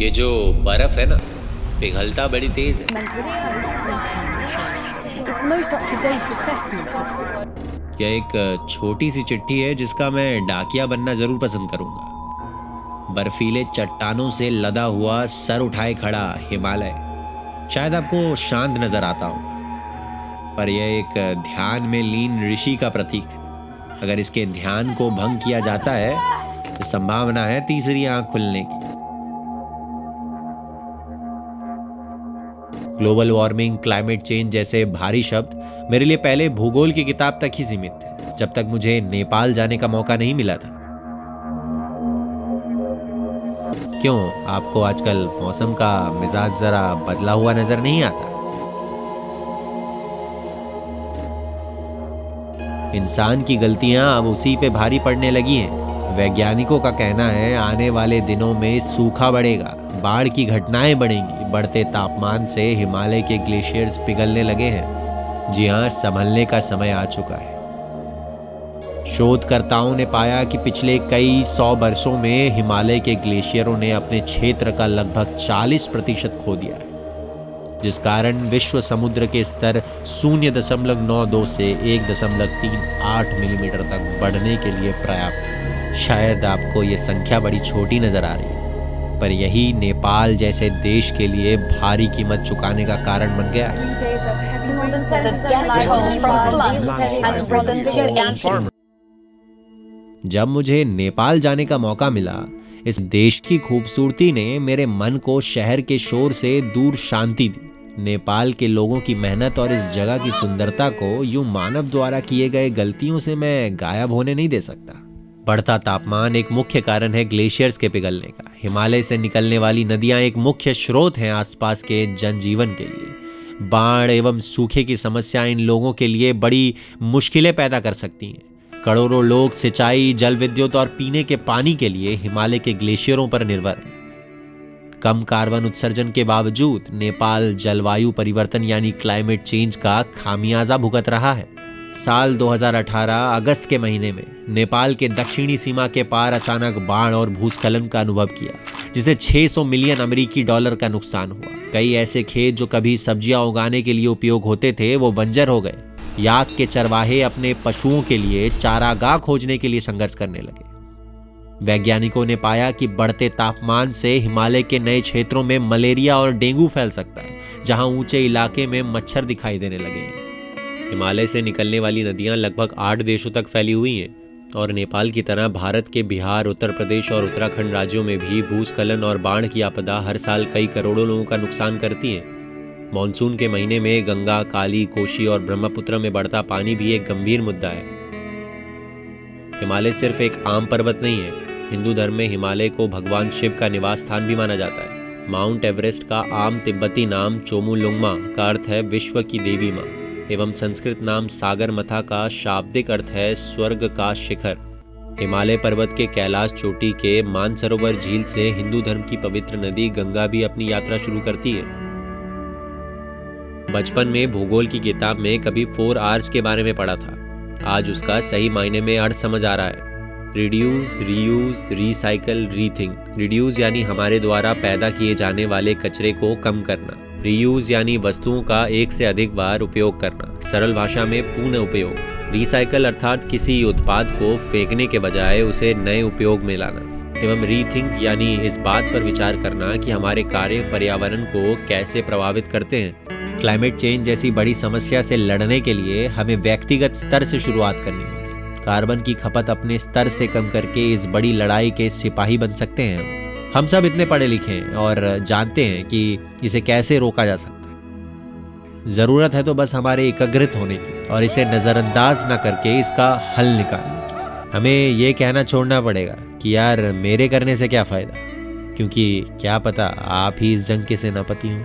ये जो बर्फ है ना, पिघलता बड़ी तेज है। यह एक छोटी सी चिट्ठी है जिसका मैं डाकिया बनना जरूर पसंद करूंगा। बर्फीले चट्टानों से लदा हुआ सर उठाए खड़ा हिमालय शायद आपको शांत नजर आता होगा, पर यह एक ध्यान में लीन ऋषि का प्रतीक है। अगर इसके ध्यान को भंग किया जाता है तो संभावना है तीसरी आंख खुलने की। ग्लोबल वार्मिंग, क्लाइमेट चेंज जैसे भारी शब्द मेरे लिए पहले भूगोल की किताब तक ही सीमित थे, जब तक मुझे नेपाल जाने का मौका नहीं मिला था। क्यों, आपको आजकल मौसम का मिजाज जरा बदला हुआ नजर नहीं आता? इंसान की गलतियां अब उसी पे भारी पड़ने लगी हैं। वैज्ञानिकों का कहना है आने वाले दिनों में सूखा बढ़ेगा, बाढ़ की घटनाएं बढ़ेंगी, बढ़ते तापमान से हिमालय के ग्लेशियर्स पिघलने लगे हैं। जी हां, संभलने का समय आ चुका है। शोधकर्ताओं ने पाया कि पिछले कई 100 वर्षों में हिमालय के ग्लेशियरों ने अपने क्षेत्र का लगभग 40% खो दिया है, जिस कारण विश्व समुद्र के स्तर 0.92 से 1.38 मिलीमीटर तक बढ़ने के लिए पर्याप्त है। शायद आपको ये संख्या बड़ी छोटी नजर आ रही है, पर यही नेपाल जैसे देश के लिए भारी कीमत चुकाने का कारण बन गया है। जब मुझे नेपाल जाने का मौका मिला, इस देश की खूबसूरती ने मेरे मन को शहर के शोर से दूर शांति दी। नेपाल के लोगों की मेहनत और इस जगह की सुंदरता को यूं मानव द्वारा किए गए गलतियों से मैं गायब होने नहीं दे सकता। बढ़ता तापमान एक मुख्य कारण है ग्लेशियर्स के पिघलने का। हिमालय से निकलने वाली नदियां एक मुख्य स्रोत हैं आसपास के जनजीवन के लिए। बाढ़ एवं सूखे की समस्या इन लोगों के लिए बड़ी मुश्किलें पैदा कर सकती हैं। करोड़ों लोग सिंचाई, जल विद्युत और पीने के पानी के लिए हिमालय के ग्लेशियरों पर निर्भर हैं। कम कार्बन उत्सर्जन के बावजूद नेपाल जलवायु परिवर्तन यानी क्लाइमेट चेंज का खामियाजा भुगत रहा है। साल 2018 अगस्त के महीने में नेपाल के दक्षिणी सीमा के पार अचानक बाढ़ और भूस्खलन का अनुभव किया, जिसे 600 मिलियन अमेरिकी डॉलर का नुकसान हुआ। कई ऐसे खेत जो कभी सब्जियां उगाने के लिए उपयोग होते थे वो बंजर हो गए। याक के चरवाहे अपने पशुओं के लिए चारागाह खोजने के लिए संघर्ष करने लगे। वैज्ञानिकों ने पाया कि बढ़ते तापमान से हिमालय के नए क्षेत्रों में मलेरिया और डेंगू फैल सकता है, जहां ऊंचे इलाके में मच्छर दिखाई देने लगे हैं। हिमालय से निकलने वाली नदियां लगभग 8 देशों तक फैली हुई हैं और नेपाल की तरह भारत के बिहार, उत्तर प्रदेश और उत्तराखंड राज्यों में भी भूस्खलन और बाढ़ की आपदा हर साल कई करोड़ों लोगों का नुकसान करती है। मॉनसून के महीने में गंगा, काली, कोशी और ब्रह्मपुत्र में बढ़ता पानी भी एक गंभीर मुद्दा है। हिमालय सिर्फ एक आम पर्वत नहीं है। हिंदू धर्म में हिमालय को भगवान शिव का निवास स्थान भी माना जाता है। माउंट एवरेस्ट का आम तिब्बती नाम चोमुलुंगमा का अर्थ है विश्व की देवी माँ, एवं संस्कृत नाम सागरमथा का शाब्दिक अर्थ है स्वर्ग का शिखर। हिमालय पर्वत के कैलाश चोटी के मानसरोवर झील से हिंदू धर्म की पवित्र नदी गंगा भी अपनी यात्रा शुरू करती है। बचपन में भूगोल की किताब में कभी 4 Rs के बारे में पढ़ा था। आज उसका सही मायने में अर्थ समझ आ रहा है। Reduce, reuse, recycle, rethink. Reduce यानी हमारे द्वारा पैदा किए जाने वाले कचरे को कम करना। रीयूज यानी वस्तुओं का एक से अधिक बार उपयोग करना, सरल भाषा में पुनः उपयोग। रिसाइकल अर्थात किसी उत्पाद को फेंकने के बजाय उसे नए उपयोग में लाना। एवं रीथिंक यानी इस बात पर विचार करना कि हमारे कार्य पर्यावरण को कैसे प्रभावित करते हैं। क्लाइमेट चेंज जैसी बड़ी समस्या से लड़ने के लिए हमें व्यक्तिगत स्तर से शुरुआत करनी होगी। कार्बन की खपत अपने स्तर से कम करके इस बड़ी लड़ाई के सिपाही बन सकते हैं। हम सब इतने पढ़े लिखे हैं और जानते हैं कि इसे कैसे रोका जा सकता है। जरूरत है तो बस हमारे एकाग्रित होने की और इसे नजरअंदाज न करके इसका हल निकालने की। हमें ये कहना छोड़ना पड़ेगा कि यार मेरे करने से क्या फायदा, क्योंकि क्या पता आप ही इस जंग के सेनापति हों।